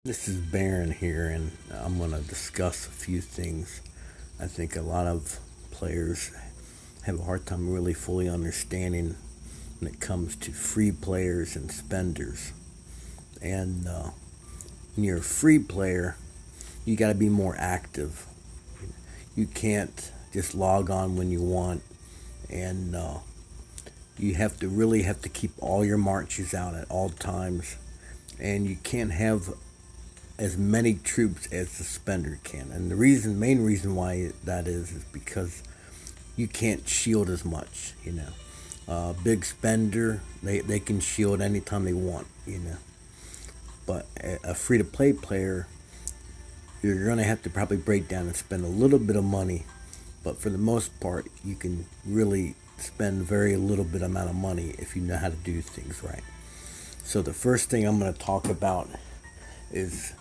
This is Baron here, and I'm going to discuss a few things. I think a lot of players have a hard time really fully understanding when it comes to free players and spenders. And when you're a free player, you got to be more active. You can't just log on when you want, and you have to keep all your marches out at all times, and you can't have as many troops as the spender can. And the main reason why that is because you can't shield as much. Big spender, they can shield anytime they want. But a free to play player, you're gonna have to probably break down and spend a little bit of money. But for the most part, you can really spend very little bit amount of money if you know how to do things right. So the first thing I'm going to talk about is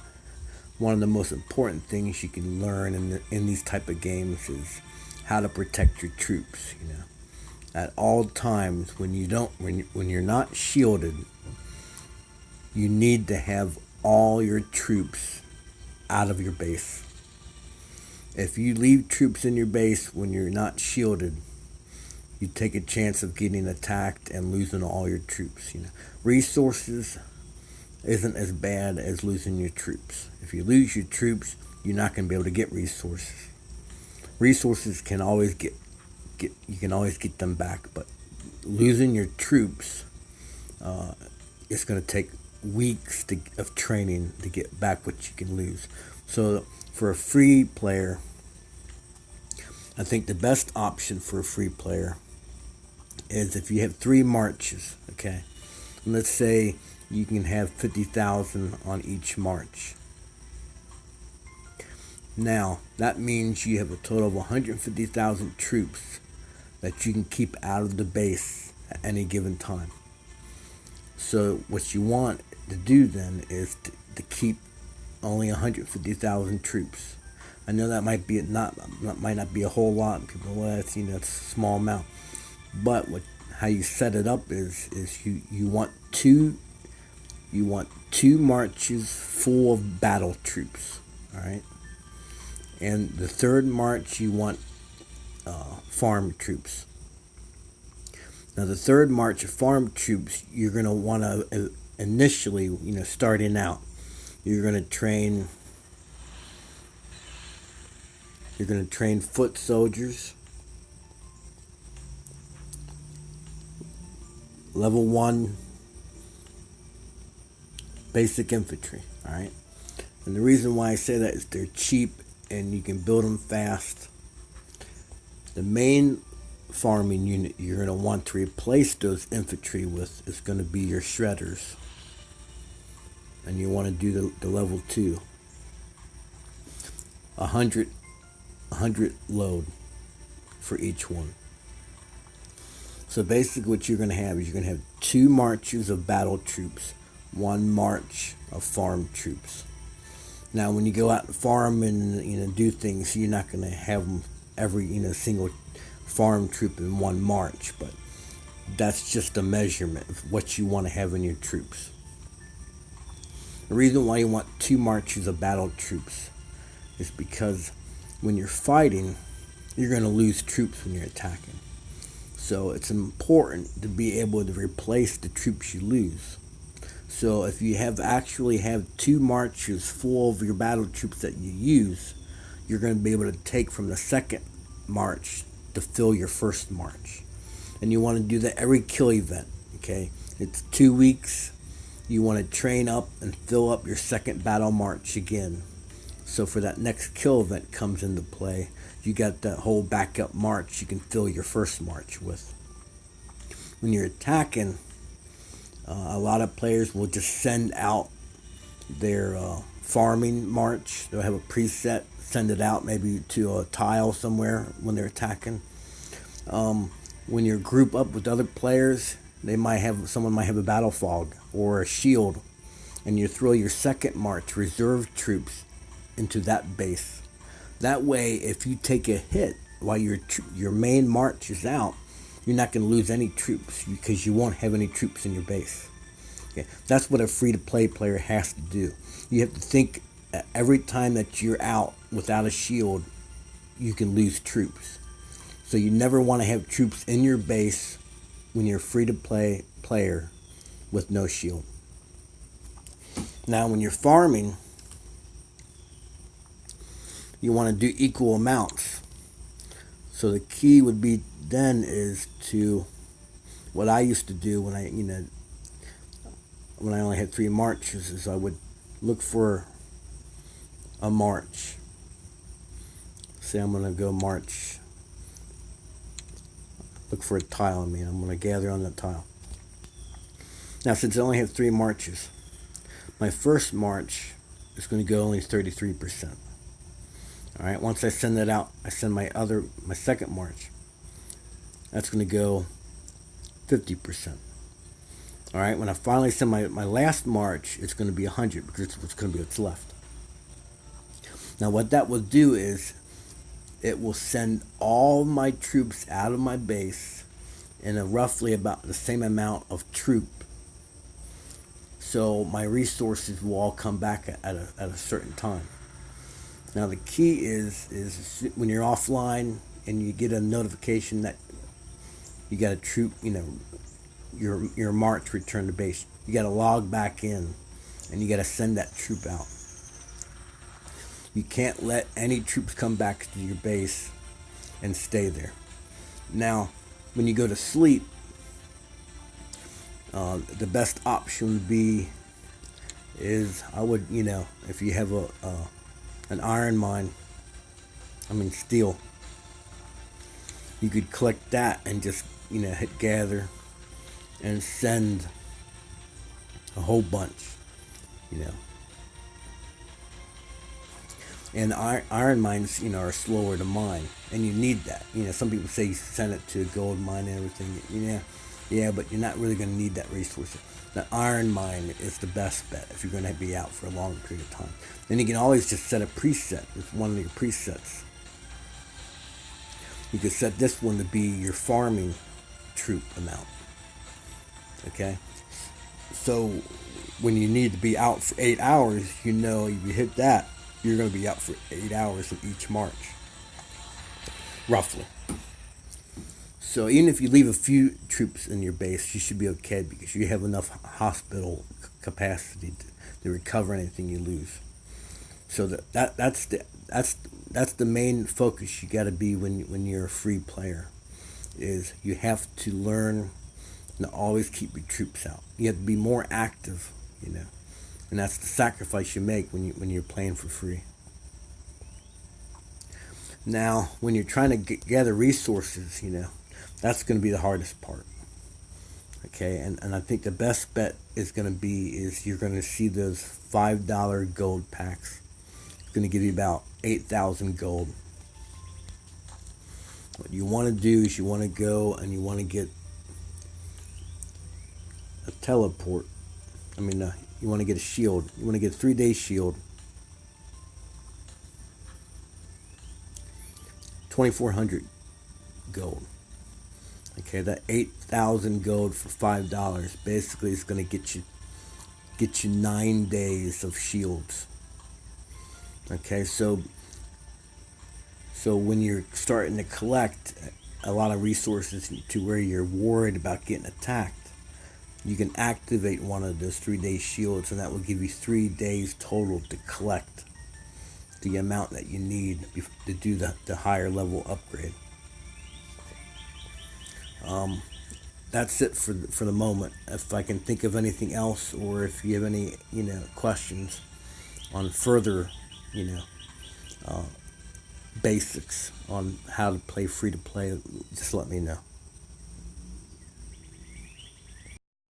one of the most important things you can learn in these type of games is how to protect your troops. At all times when you don't when you're not shielded, you need to have all your troops out of your base. If you leave troops in your base when you're not shielded, you take a chance of getting attacked and losing all your troops. Resources isn't as bad as losing your troops. If you lose your troops, you're not going to be able to get resources. Resources can always get you can always get them back, but losing your troops, it's going to take weeks of training to get back what you can lose. So for a free player, I think the best option for a free player is if you have 3 marches. Okay, and let's say you can have 50,000 on each march. Now that means you have a total of 150,000 troops that you can keep out of the base at any given time. So what you want to do then is to keep only 150,000 troops. I know that might not be a whole lot. People, well, that's a small amount. But how you set it up is you want two marches full of battle troops. All right, and the third march you want farm troops. Now the third march of farm troops, you're gonna want to initially, starting out, you're gonna train. You're gonna train foot soldiers, level 1 basic infantry. All right, and the reason why I say that is they're cheap and you can build them fast. The main farming unit you're going to want to replace those infantry with is going to be your shredders, and you want to do the level 2, 100 load for each one. So basically what you're going to have is you're going to have 2 marches of battle troops, 1 march of farm troops. Now when you go out and farm and do things, you're not going to have them every single farm troop in 1 march, but that's just a measurement of what you want to have in your troops. The reason why you want 2 marches of battle troops is because when you're fighting, you're going to lose troops when you're attacking. So it's important to be able to replace the troops you lose. So if you actually have 2 marches full of your battle troops that you use, you're going to be able to take from the second march to fill your first march. And you want to do that every kill event. Okay, it's 2 weeks. You want to train up and fill up your second battle march again. So for that next kill event comes into play, you got that whole backup march you can fill your first march with. When you're attacking, a lot of players will just send out their farming march. They'll have a preset, send it out maybe to a tile somewhere when they're attacking. When you group up with other players, someone might have a battle fog or a shield, and you throw your second march reserve troops into that base. That way, if you take a hit while your main march is out, you're not going to lose any troops because you won't have any troops in your base. Okay, that's what a free-to-play player has to do. You have to think that every time that you're out without a shield, you can lose troops. So you never want to have troops in your base when you're a free-to-play player with no shield. Now, when you're farming, you want to do equal amounts. So the key would be then is to what I used to do when I only had 3 marches is I would look for a march. Say I'm going to go march. Look for a tile. I'm going to gather on that tile. Now, since I only have 3 marches, my first march is going to go only 33%. All right. Once I send that out, I send my second march. That's going to go 50%. All right. When I finally send my last march, it's going to be 100 because it's going to be what's left. Now, what that will do is it will send all my troops out of my base in a roughly about the same amount of troop. So my resources will all come back at a certain time. Now the key is when you're offline and you get a notification that you got a troop, your march returned to base. You got to log back in and you got to send that troop out. You can't let any troops come back to your base and stay there. Now, when you go to sleep, the best option would be I would, if you have an iron mine, steel, you could collect that and just, hit gather and send a whole bunch, And iron mines, are slower to mine, and you need that. Some people say you send it to a gold mine and everything. Yeah, but you're not really going to need that resource. The iron mine is the best bet if you're going to be out for a long period of time. Then you can always just set a preset with one of your presets. You could set this one to be your farming troop amount. Okay? So when you need to be out for 8 hours, if you hit that, you're going to be out for 8 hours in each march.Roughly. So even if you leave a few troops in your base, you should be okay because you have enough hospital capacity to recover anything you lose. So that's the main focus you got to be when you're a free player, is you have to learn to always keep your troops out. You have to be more active, and that's the sacrifice you make when you're playing for free. Now, when you're trying to gather resources, that's going to be the hardest part. Okay, and I think the best bet is you're going to see those $5 gold packs. It's going to give you about 8,000 gold. What you want to do is you want to go and you want to get a teleport. You want to get a shield. You want to get a 3-day shield. 2,400 gold. Okay, that 8,000 gold for $5 basically is going to get you 9 days of shields. Okay, so when you're starting to collect a lot of resources to where you're worried about getting attacked, you can activate one of those 3-day shields, and that will give you 3 days total to collect the amount that you need to do the higher level upgrade. That's it for the moment. If I can think of anything else, or if you have any questions on further basics on how to play free to play, just let me know.